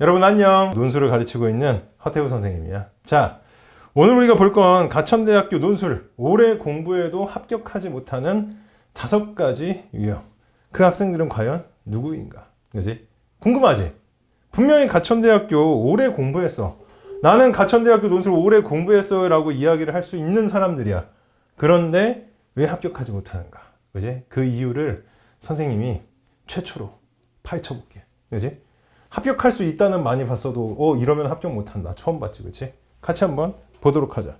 여러분 안녕. 논술을 가르치고 있는 허태우 선생님이야. 자, 오늘 우리가 볼 건 가천대학교 논술 올해 공부에도 합격하지 못하는 5가지 유형. 그 학생들은 과연 누구인가? 그지? 궁금하지? 분명히 가천대학교 오래 공부했어. 나는 가천대학교 논술 오래 공부했어요 라고 이야기를 할 수 있는 사람들이야. 그런데 왜 합격하지 못하는가? 그지? 그 이유를 선생님이 최초로 파헤쳐 볼게. 그지? 합격할 수 있다는 많이 봤어도 이러면 합격 못한다. 처음 봤지, 그치? 같이 한번 보도록 하자.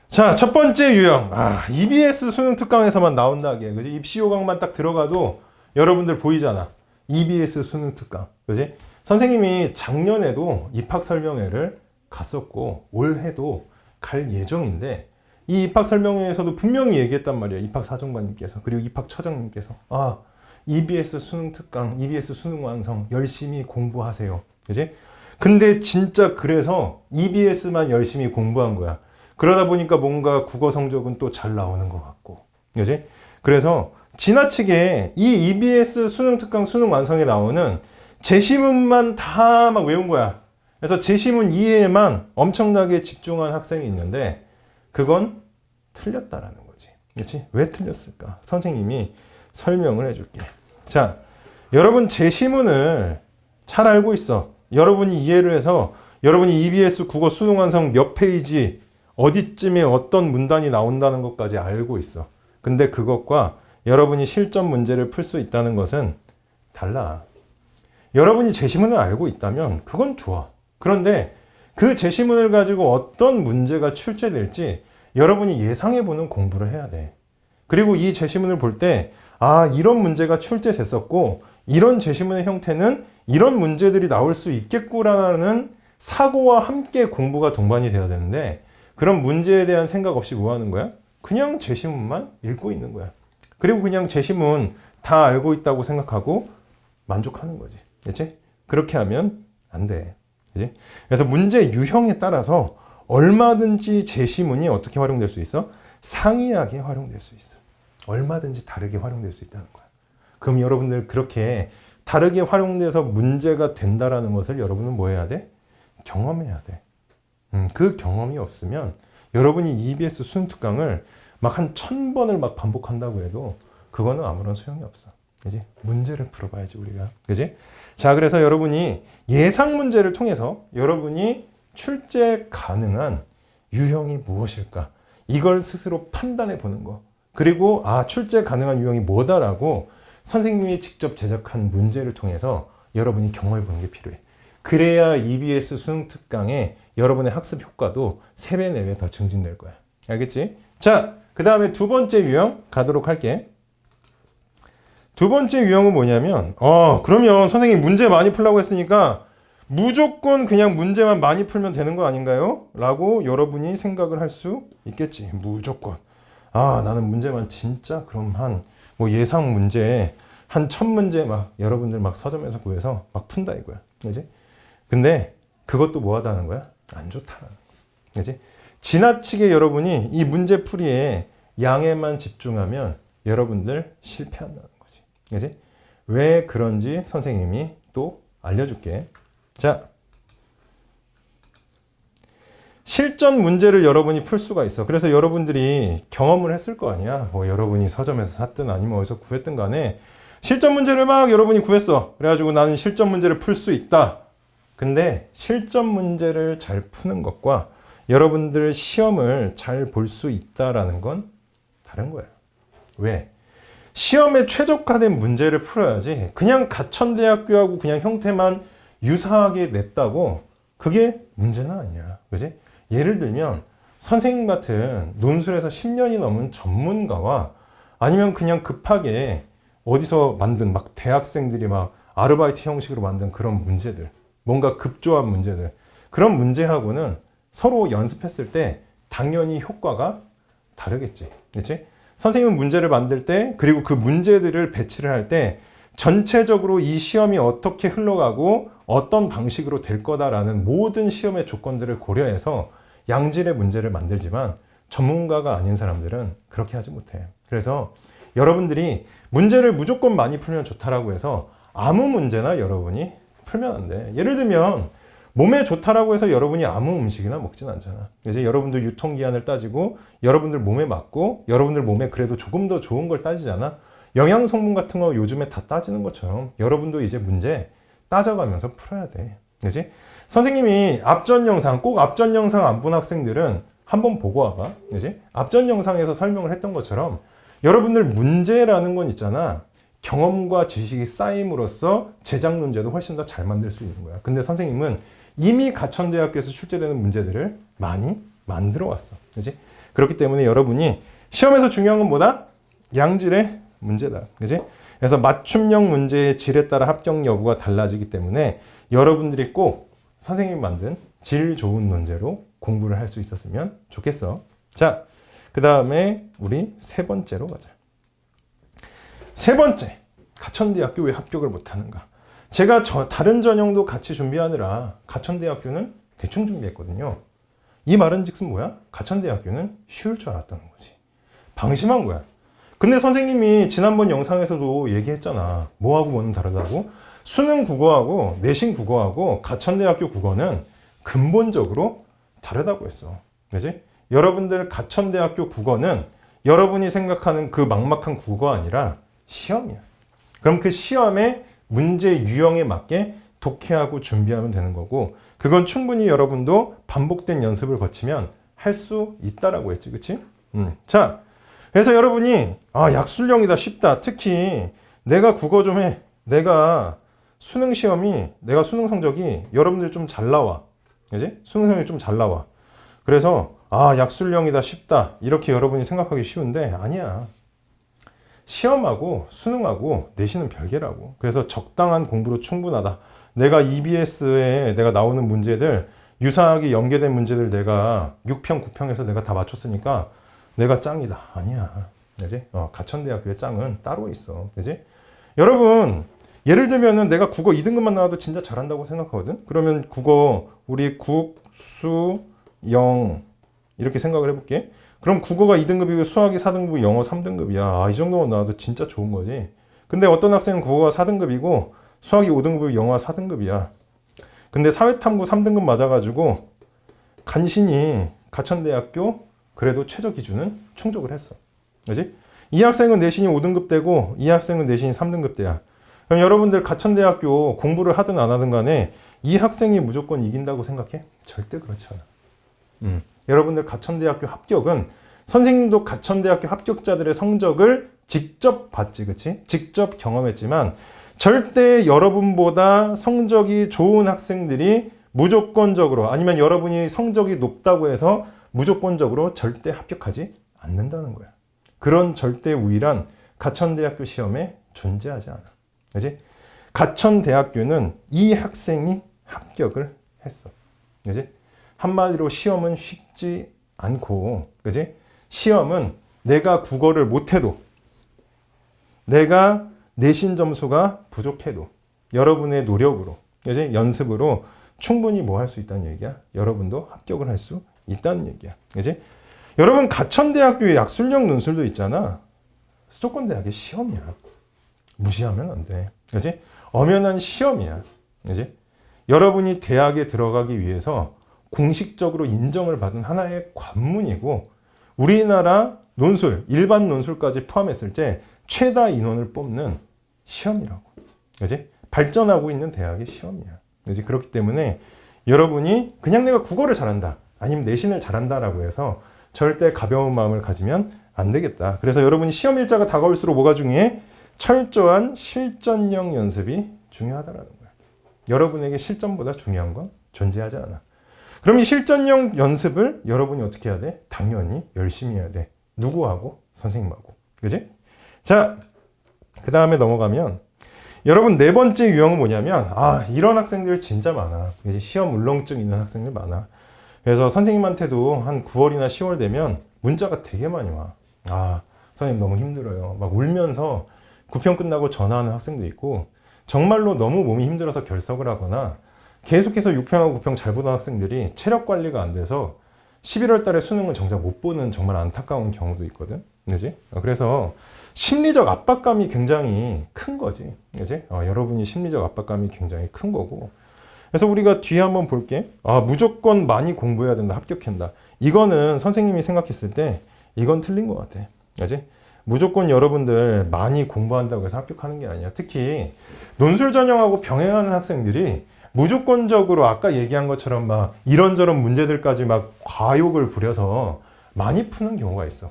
자, 첫 번째 유형. EBS 수능 특강에서만 나온다게. 그지? 입시 요강만 딱 들어가도 여러분들 보이잖아. EBS 수능 특강. 그지? 선생님이 작년에도 입학 설명회를 갔었고 올해도 갈 예정인데 이 입학 설명회에서도 분명히 얘기했단 말이야. 입학 사정관님께서 그리고 입학 처장님께서 EBS 수능 특강, EBS 수능 완성 열심히 공부하세요. 그지? 근데 진짜 그래서 EBS만 열심히 공부한 거야. 그러다 보니까 뭔가 국어 성적은 또 잘 나오는 것 같고. 그지? 그래서 지나치게 이 EBS 수능 특강 수능 완성에 나오는 제시문만 다 막 외운 거야. 그래서 제시문 이해에만 엄청나게 집중한 학생이 있는데 그건 틀렸다라는 거지. 그렇지? 왜 틀렸을까? 선생님이 설명을 해줄게. 자, 여러분 제시문을 잘 알고 있어. 여러분이 이해를 해서 여러분이 EBS 국어 수능 완성 몇 페이지 어디쯤에 어떤 문단이 나온다는 것까지 알고 있어. 근데 그것과 여러분이 실전 문제를 풀 수 있다는 것은 달라. 여러분이 제시문을 알고 있다면 그건 좋아. 그런데 그 제시문을 가지고 어떤 문제가 출제될지 여러분이 예상해보는 공부를 해야 돼. 그리고 이 제시문을 볼 때 이런 문제가 출제됐었고 이런 제시문의 형태는 이런 문제들이 나올 수 있겠구나라는 사고와 함께 공부가 동반이 돼야 되는데 그런 문제에 대한 생각 없이 뭐 하는 거야? 그냥 제시문만 읽고 있는 거야. 그리고 그냥 제시문 다 알고 있다고 생각하고 만족하는 거지. 그렇지? 그렇게 하면 안 돼. 그렇지? 그래서 문제 유형에 따라서 얼마든지 제시문이 어떻게 활용될 수 있어? 상이하게 활용될 수 있어. 얼마든지 다르게 활용될 수 있다는 거야. 그럼 여러분들 그렇게 다르게 활용돼서 문제가 된다라는 것을 여러분은 뭐 해야 돼? 경험해야 돼. 그 경험이 없으면 여러분이 EBS 수능 특강을 막 한 1000번을 막 반복한다고 해도 그거는 아무런 소용이 없어. 그지? 문제를 풀어봐야지 우리가. 그지? 자, 그래서 여러분이 예상 문제를 통해서 여러분이 출제 가능한 유형이 무엇일까? 이걸 스스로 판단해 보는 거. 그리고 출제 가능한 유형이 뭐다라고 선생님이 직접 제작한 문제를 통해서 여러분이 경험해 보는 게 필요해. 그래야 EBS 수능 특강에 여러분의 학습 효과도 3배, 4배 더 증진될 거야. 알겠지? 자, 그 다음에 두 번째 유형 가도록 할게. 두 번째 유형은 뭐냐면 그러면 선생님 문제 많이 풀라고 했으니까 무조건 그냥 문제만 많이 풀면 되는 거 아닌가요? 라고 여러분이 생각을 할 수 있겠지. 무조건. 나는 문제만 진짜 그럼 예상 문제 한 1000문제 막 여러분들 막 서점에서 구해서 막 푼다 이거야. 그지? 근데 그것도 뭐 하다는 거야? 안 좋다라는 거야. 그지? 지나치게 여러분이 이 문제 풀이에 양에만 집중하면 여러분들 실패한다는 거지. 그지? 왜 그런지 선생님이 또 알려줄게. 자, 실전 문제를 여러분이 풀 수가 있어. 그래서 여러분들이 경험을 했을 거 아니야. 뭐 여러분이 서점에서 샀든 아니면 어디서 구했든 간에 실전 문제를 막 여러분이 구했어. 그래가지고 나는 실전 문제를 풀 수 있다. 근데 실전 문제를 잘 푸는 것과 여러분들 시험을 잘 볼 수 있다라는 건 다른 거예요. 왜? 시험에 최적화된 문제를 풀어야지 그냥 가천대학교하고 그냥 형태만 유사하게 냈다고 그게 문제는 아니야. 그지? 예를 들면 선생님 같은 논술에서 10년이 넘은 전문가와 아니면 그냥 급하게 어디서 만든 막 대학생들이 막 아르바이트 형식으로 만든 그런 문제들, 뭔가 급조한 문제들, 그런 문제하고는 서로 연습했을 때 당연히 효과가 다르겠지. 그렇지? 선생님은 문제를 만들 때 그리고 그 문제들을 배치를 할 때 전체적으로 이 시험이 어떻게 흘러가고 어떤 방식으로 될 거다라는 모든 시험의 조건들을 고려해서 양질의 문제를 만들지만 전문가가 아닌 사람들은 그렇게 하지 못해. 그래서 여러분들이 문제를 무조건 많이 풀면 좋다라고 해서 아무 문제나 여러분이 풀면 안 돼. 예를 들면 몸에 좋다라고 해서 여러분이 아무 음식이나 먹진 않잖아. 이제 여러분들 유통기한을 따지고 여러분들 몸에 맞고 여러분들 몸에 그래도 조금 더 좋은 걸 따지잖아. 영양 성분 같은 거 요즘에 다 따지는 것처럼 여러분도 이제 문제 따져가면서 풀어야 돼. 그지? 선생님이 앞전 영상, 꼭 앞전 영상 안 본 학생들은 한번 보고 와봐. 그지? 앞전 영상에서 설명을 했던 것처럼 여러분들 문제라는 건 있잖아. 경험과 지식이 쌓임으로써 제작 문제도 훨씬 더 잘 만들 수 있는 거야. 근데 선생님은 이미 가천대학교에서 출제되는 문제들을 많이 만들어 왔어. 그지? 그렇기 때문에 여러분이 시험에서 중요한 건 뭐다? 양질의 문제다. 그지? 그래서 맞춤형 문제의 질에 따라 합격 여부가 달라지기 때문에 여러분들이 꼭 선생님이 만든 질 좋은 문제로 공부를 할 수 있었으면 좋겠어. 자, 그 다음에 우리 세 번째로 가자. 세 번째, 가천대학교 왜 합격을 못하는가? 제가 다른 전형도 같이 준비하느라 가천대학교는 대충 준비했거든요. 이 말은 즉슨 뭐야? 가천대학교는 쉬울 줄 알았다는 거지. 방심한 거야. 근데 선생님이 지난번 영상에서도 얘기했잖아. 뭐하고 뭐는 다르다고? 수능 국어하고 내신 국어하고 가천대학교 국어는 근본적으로 다르다고 했어. 그지? 여러분들 가천대학교 국어는 여러분이 생각하는 그 막막한 국어가 아니라 시험이야. 그럼 그 시험의 문제 유형에 맞게 독해하고 준비하면 되는 거고, 그건 충분히 여러분도 반복된 연습을 거치면 할 수 있다라고 했지. 그치? 자, 그래서 여러분이 약술형이다, 쉽다. 특히 내가 국어 좀 해. 내가 수능 성적이 여러분들 좀 잘 나와. 그지? 수능 성적이 좀 잘 나와. 그래서 약술형이다, 쉽다. 이렇게 여러분이 생각하기 쉬운데 아니야. 시험하고 수능하고 내신은 별개라고. 그래서 적당한 공부로 충분하다. 내가 EBS에 내가 나오는 문제들, 유사하게 연계된 문제들 내가 6평, 9평에서 내가 다 맞췄으니까 내가 짱이다. 아니야. 그지? 가천대학교의 짱은 따로 있어. 그지? 여러분, 예를 들면은 내가 국어 2등급만 나와도 진짜 잘한다고 생각하거든? 그러면 국어, 우리 국, 수, 영, 이렇게 생각을 해볼게. 그럼 국어가 2등급이고 수학이 4등급이고 영어 3등급이야. 이 정도만 나와도 진짜 좋은 거지. 근데 어떤 학생은 국어가 4등급이고 수학이 5등급이고 영어가 4등급이야. 근데 사회탐구 3등급 맞아가지고 간신히 가천대학교 그래도 최저 기준은 충족을 했어. 그지? 이 학생은 내신이 5등급 되고 이 학생은 내신이 3등급 대야. 그럼 여러분들 가천대학교 공부를 하든 안 하든 간에 이 학생이 무조건 이긴다고 생각해? 절대 그렇지 않아. 여러분들 가천대학교 합격은 선생님도 가천대학교 합격자들의 성적을 직접 봤지, 그치? 직접 경험했지만 절대 여러분보다 성적이 좋은 학생들이 무조건적으로 아니면 여러분이 성적이 높다고 해서 무조건적으로 절대 합격하지 않는다는 거야. 그런 절대 우위란 가천대학교 시험에 존재하지 않아. 그치? 가천대학교는 이 학생이 합격을 했어. 그치? 한마디로 시험은 쉽지 않고, 그지? 시험은 내가 국어를 못해도, 내가 내신 점수가 부족해도, 여러분의 노력으로, 그지? 연습으로 충분히 뭐 할 수 있다는 얘기야? 여러분도 합격을 할 수 있다는 얘기야. 그지? 여러분, 가천대학교의 약술형 논술도 있잖아. 수도권대학의 시험이야. 무시하면 안 돼. 그지? 엄연한 시험이야. 그지? 여러분이 대학에 들어가기 위해서 공식적으로 인정을 받은 하나의 관문이고 우리나라 논술, 일반 논술까지 포함했을 때 최다 인원을 뽑는 시험이라고. 그지? 발전하고 있는 대학의 시험이야. 그지? 그렇기 때문에 여러분이 그냥 내가 국어를 잘한다, 아니면 내신을 잘한다라고 해서 절대 가벼운 마음을 가지면 안 되겠다. 그래서 여러분이 시험 일자가 다가올수록 뭐가 중요해? 철저한 실전형 연습이 중요하다라는 거야. 여러분에게 실전보다 중요한 건 존재하지 않아. 그럼 이 실전형 연습을 여러분이 어떻게 해야 돼? 당연히 열심히 해야 돼. 누구하고? 선생님하고. 그지? 자, 그 다음에 넘어가면 여러분 네 번째 유형은 뭐냐면 이런 학생들 진짜 많아. 이제 시험 울렁증 있는 학생들 많아. 그래서 선생님한테도 한 9월이나 10월 되면 문자가 되게 많이 와. 선생님 너무 힘들어요. 막 울면서 9평 끝나고 전화하는 학생도 있고 정말로 너무 몸이 힘들어서 결석을 하거나 계속해서 6평하고 9평 잘 보던 학생들이 체력 관리가 안 돼서 11월 달에 수능을 정작 못 보는 정말 안타까운 경우도 있거든. 그지? 그래서 심리적 압박감이 굉장히 큰 거지. 그지? 여러분이 심리적 압박감이 굉장히 큰 거고. 그래서 우리가 뒤에 한번 볼게. 무조건 많이 공부해야 된다. 합격한다. 이거는 선생님이 생각했을 때 이건 틀린 것 같아. 그지? 무조건 여러분들 많이 공부한다고 해서 합격하는 게 아니야. 특히 논술 전형하고 병행하는 학생들이 무조건적으로 아까 얘기한 것처럼 막 이런저런 문제들까지 막 과욕을 부려서 많이 푸는 경우가 있어.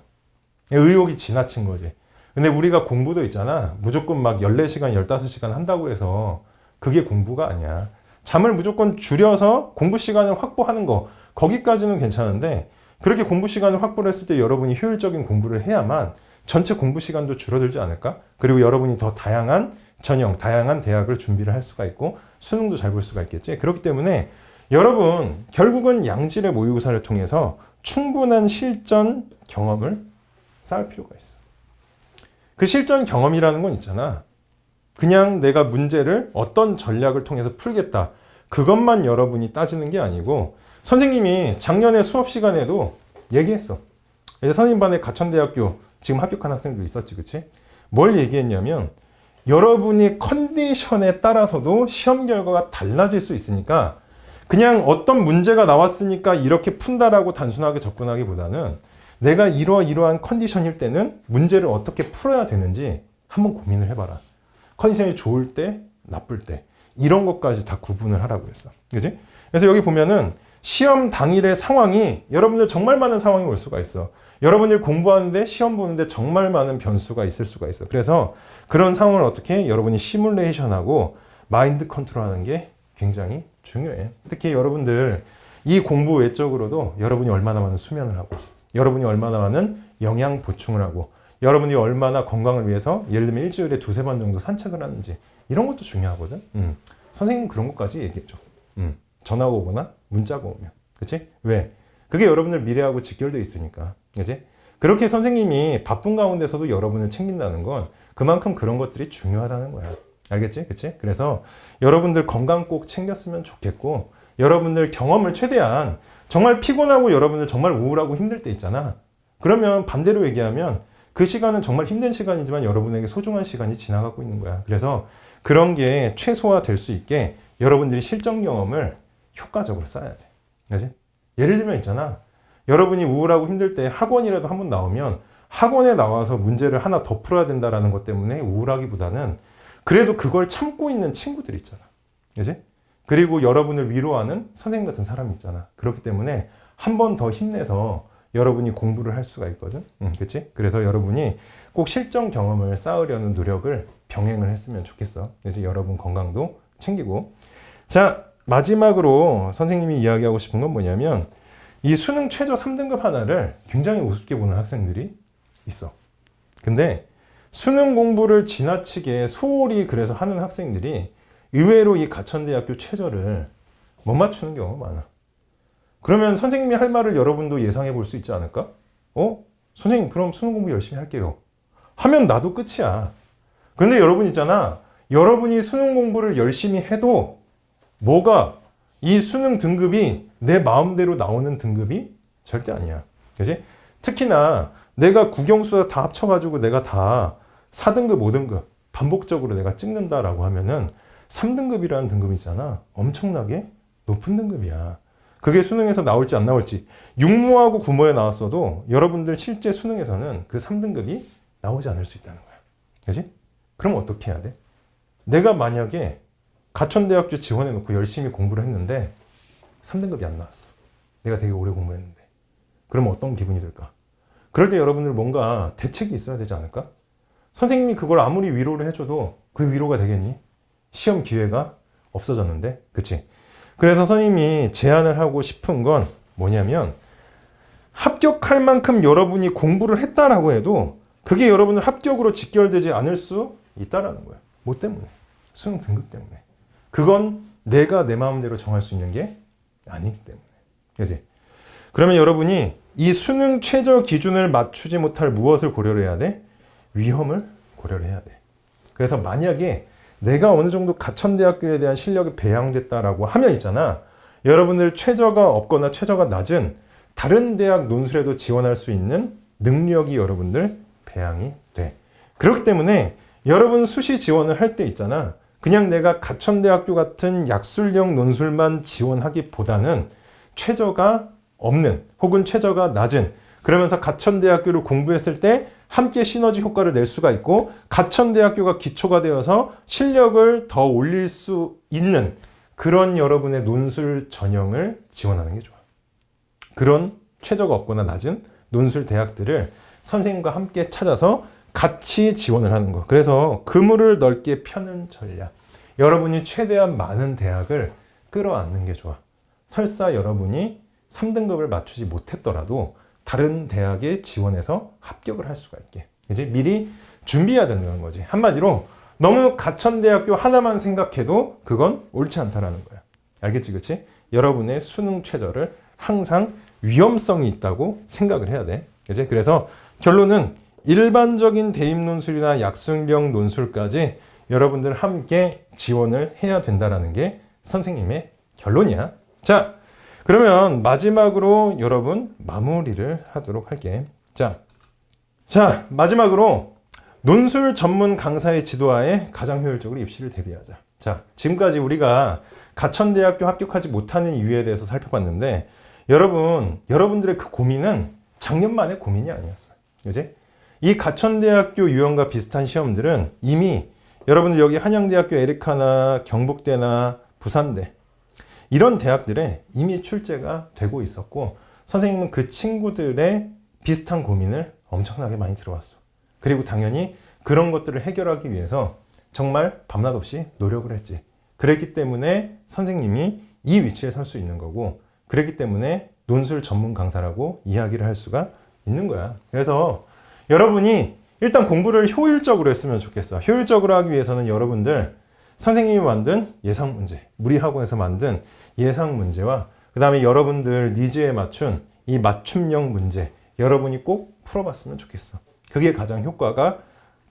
의욕이 지나친 거지. 근데 우리가 공부도 있잖아. 무조건 막 14시간, 15시간 한다고 해서 그게 공부가 아니야. 잠을 무조건 줄여서 공부 시간을 확보하는 거, 거기까지는 괜찮은데 그렇게 공부 시간을 확보를 했을 때 여러분이 효율적인 공부를 해야만 전체 공부 시간도 줄어들지 않을까? 그리고 여러분이 더 다양한 전형, 다양한 대학을 준비를 할 수가 있고 수능도 잘 볼 수가 있겠지. 그렇기 때문에 여러분 결국은 양질의 모의고사를 통해서 충분한 실전 경험을 쌓을 필요가 있어. 그 실전 경험이라는 건 있잖아. 그냥 내가 문제를 어떤 전략을 통해서 풀겠다. 그것만 여러분이 따지는 게 아니고 선생님이 작년에 수업 시간에도 얘기했어. 이제 선생님 반에 가천대학교 지금 합격한 학생도 있었지, 그치? 뭘 얘기했냐면 여러분이 컨디션에 따라서도 시험 결과가 달라질 수 있으니까 그냥 어떤 문제가 나왔으니까 이렇게 푼다라고 단순하게 접근하기보다는 내가 이러한 컨디션일 때는 문제를 어떻게 풀어야 되는지 한번 고민을 해봐라. 컨디션이 좋을 때, 나쁠 때 이런 것까지 다 구분을 하라고 했어. 그지? 그래서 여기 보면은 시험 당일의 상황이 여러분들 정말 많은 상황이 올 수가 있어. 여러분들 공부하는데 시험 보는데 정말 많은 변수가 있을 수가 있어. 그래서 그런 상황을 어떻게 여러분이 시뮬레이션하고 마인드 컨트롤하는 게 굉장히 중요해. 특히 여러분들 이 공부 외적으로도 여러분이 얼마나 많은 수면을 하고 여러분이 얼마나 많은 영양 보충을 하고 여러분이 얼마나 건강을 위해서 예를 들면 일주일에 2-3번 정도 산책을 하는지 이런 것도 중요하거든. 선생님은 그런 것까지 얘기해줘. 전화가 오거나 문자가 오면. 그치? 왜? 그게 여러분들 미래하고 직결되어 있으니까. 그치? 그렇게 선생님이 바쁜 가운데서도 여러분을 챙긴다는 건 그만큼 그런 것들이 중요하다는 거야. 알겠지? 그치? 그래서 여러분들 건강 꼭 챙겼으면 좋겠고 여러분들 경험을 최대한 정말 피곤하고 여러분들 정말 우울하고 힘들 때 있잖아. 그러면 반대로 얘기하면 그 시간은 정말 힘든 시간이지만 여러분에게 소중한 시간이 지나가고 있는 거야. 그래서 그런 게 최소화될 수 있게 여러분들이 실전 경험을 효과적으로 쌓아야 돼. 그치? 예를 들면 있잖아. 여러분이 우울하고 힘들 때 학원이라도 한번 나오면 학원에 나와서 문제를 하나 더 풀어야 된다는 것 때문에 우울하기보다는 그래도 그걸 참고 있는 친구들 있잖아. 그치? 그리고 여러분을 위로하는 선생님 같은 사람이 있잖아. 그렇기 때문에 한 번 더 힘내서 여러분이 공부를 할 수가 있거든. 그치? 그래서 여러분이 꼭 실전 경험을 쌓으려는 노력을 병행을 했으면 좋겠어. 그치? 여러분 건강도 챙기고. 자, 마지막으로 선생님이 이야기하고 싶은 건 뭐냐면 이 수능 최저 3등급 하나를 굉장히 우습게 보는 학생들이 있어. 근데 수능 공부를 지나치게 소홀히 그래서 하는 학생들이 의외로 이 가천대학교 최저를 못 맞추는 경우가 많아. 그러면 선생님이 할 말을 여러분도 예상해 볼 수 있지 않을까? 선생님 그럼 수능 공부 열심히 할게요. 하면 나도 끝이야. 그런데 여러분 있잖아. 여러분이 수능 공부를 열심히 해도 뭐가 이 수능 등급이 내 마음대로 나오는 등급이 절대 아니야. 그치? 특히나 내가 국영수 다 합쳐가지고 내가 다 4등급, 5등급 반복적으로 내가 찍는다라고 하면은 3등급이라는 등급이 있잖아. 엄청나게 높은 등급이야. 그게 수능에서 나올지 안 나올지 육모하고 구모에 나왔어도 여러분들 실제 수능에서는 그 3등급이 나오지 않을 수 있다는 거야. 그치? 그럼 어떻게 해야 돼? 내가 만약에 가천대학교 지원해 놓고 열심히 공부를 했는데 3등급이 안 나왔어. 내가 되게 오래 공부했는데. 그러면 어떤 기분이 들까? 그럴 때 여러분들 뭔가 대책이 있어야 되지 않을까? 선생님이 그걸 아무리 위로를 해줘도 그 위로가 되겠니? 시험 기회가 없어졌는데. 그치? 그래서 선생님이 제안을 하고 싶은 건 뭐냐면 합격할 만큼 여러분이 공부를 했다라고 해도 그게 여러분을 합격으로 직결되지 않을 수 있다라는 거야. 뭐 때문에? 수능 등급 때문에. 그건 내가 내 마음대로 정할 수 있는 게 아니기 때문에. 그치? 그러면 여러분이 이 수능 최저 기준을 맞추지 못할 무엇을 고려를 해야 돼? 위험을 고려를 해야 돼. 그래서 만약에 내가 어느 정도 가천대학교에 대한 실력이 배양됐다라고 하면 있잖아. 여러분들 최저가 없거나 최저가 낮은 다른 대학 논술에도 지원할 수 있는 능력이 여러분들 배양이 돼. 그렇기 때문에 여러분 수시 지원을 할 때 있잖아. 그냥 내가 가천대학교 같은 약술형 논술만 지원하기보다는 최저가 없는 혹은 최저가 낮은, 그러면서 가천대학교를 공부했을 때 함께 시너지 효과를 낼 수가 있고 가천대학교가 기초가 되어서 실력을 더 올릴 수 있는 그런 여러분의 논술 전형을 지원하는 게 좋아. 그런 최저가 없거나 낮은 논술 대학들을 선생님과 함께 찾아서 같이 지원을 하는 거. 그래서 그물을 넓게 펴는 전략. 여러분이 최대한 많은 대학을 끌어안는 게 좋아. 설사 여러분이 3등급을 맞추지 못했더라도 다른 대학에 지원해서 합격을 할 수가 있게. 이제 미리 준비해야 된다는 거지. 한마디로 너무 가천대학교 하나만 생각해도 그건 옳지 않다라는 거야. 알겠지, 그치? 여러분의 수능 최저를 항상 위험성이 있다고 생각을 해야 돼. 그치? 그래서 결론은 일반적인 대입 논술이나 약술형 논술까지 여러분들 함께 지원을 해야 된다라는 게 선생님의 결론이야. 자, 그러면 마지막으로 여러분 마무리를 하도록 할게. 자, 마지막으로 논술 전문 강사의 지도하에 가장 효율적으로 입시를 대비하자. 자, 지금까지 우리가 가천대학교 합격하지 못하는 이유에 대해서 살펴봤는데 여러분들의 그 고민은 작년만의 고민이 아니었어요. 그지? 이 가천대학교 유형과 비슷한 시험들은 이미 여러분들 여기 한양대학교 에리카나 경북대나 부산대 이런 대학들에 이미 출제가 되고 있었고 선생님은 그 친구들의 비슷한 고민을 엄청나게 많이 들어왔어. 그리고 당연히 그런 것들을 해결하기 위해서 정말 밤낮 없이 노력을 했지. 그랬기 때문에 선생님이 이 위치에 설 수 있는 거고 그랬기 때문에 논술 전문 강사라고 이야기를 할 수가 있는 거야. 그래서 여러분이 일단 공부를 효율적으로 했으면 좋겠어. 효율적으로 하기 위해서는 여러분들 선생님이 만든 예상 문제, 우리 학원에서 만든 예상 문제와 그 다음에 여러분들 니즈에 맞춘 이 맞춤형 문제 여러분이 꼭 풀어봤으면 좋겠어. 그게 가장 효과가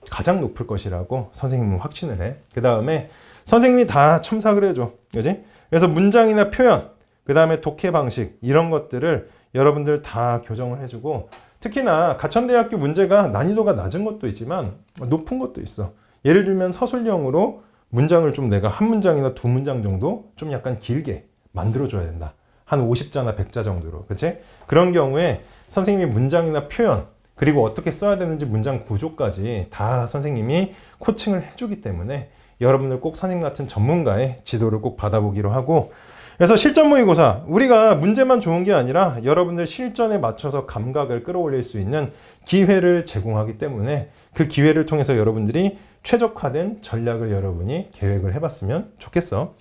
가장 높을 것이라고 선생님은 확신을 해. 그 다음에 선생님이 다 첨삭을 해줘. 그지? 그래서 문장이나 표현, 그 다음에 독해 방식 이런 것들을 여러분들 다 교정을 해주고 특히나 가천대학교 문제가 난이도가 낮은 것도 있지만 높은 것도 있어. 예를 들면 서술형으로 문장을 좀 내가 한 문장이나 두 문장 정도 좀 약간 길게 만들어줘야 된다. 한 50자나 100자 정도로. 그치? 그런 경우에 선생님이 문장이나 표현 그리고 어떻게 써야 되는지 문장 구조까지 다 선생님이 코칭을 해주기 때문에 여러분들 꼭 선생님 같은 전문가의 지도를 꼭 받아보기로 하고 그래서 실전 모의고사 우리가 문제만 좋은 게 아니라 여러분들 실전에 맞춰서 감각을 끌어올릴 수 있는 기회를 제공하기 때문에 그 기회를 통해서 여러분들이 최적화된 전략을 여러분이 계획을 해봤으면 좋겠어.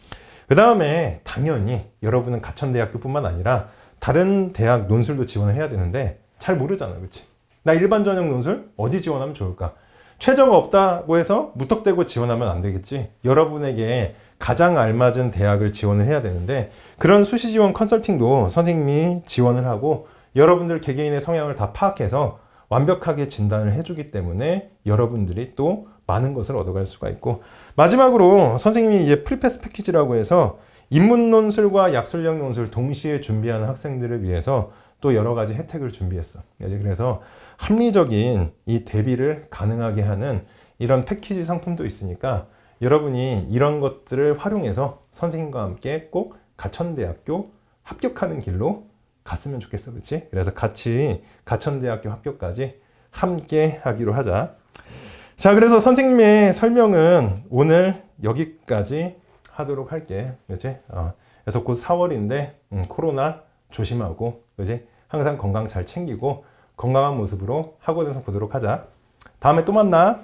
그 다음에 당연히 여러분은 가천대학교뿐만 아니라 다른 대학 논술도 지원을 해야 되는데 잘 모르잖아. 그치? 나 일반 전형 논술 어디 지원하면 좋을까? 최저가 없다고 해서 무턱대고 지원하면 안 되겠지. 여러분에게 가장 알맞은 대학을 지원을 해야 되는데 그런 수시 지원 컨설팅도 선생님이 지원을 하고 여러분들 개개인의 성향을 다 파악해서 완벽하게 진단을 해주기 때문에 여러분들이 또 많은 것을 얻어갈 수가 있고 마지막으로 선생님이 이제 프리패스 패키지라고 해서 인문 논술과 약술형 논술 동시에 준비하는 학생들을 위해서 또 여러 가지 혜택을 준비했어. 그래서 합리적인 이 대비를 가능하게 하는 이런 패키지 상품도 있으니까 여러분이 이런 것들을 활용해서 선생님과 함께 꼭 가천대학교 합격하는 길로 갔으면 좋겠어. 그렇지? 그래서 같이 가천대학교 합격까지 함께 하기로 하자. 자, 그래서 선생님의 설명은 오늘 여기까지 하도록 할게. 그렇지? 그래서 곧 4월인데 코로나 조심하고 그렇지? 항상 건강 잘 챙기고 건강한 모습으로 학원에서 보도록 하자. 다음에 또 만나.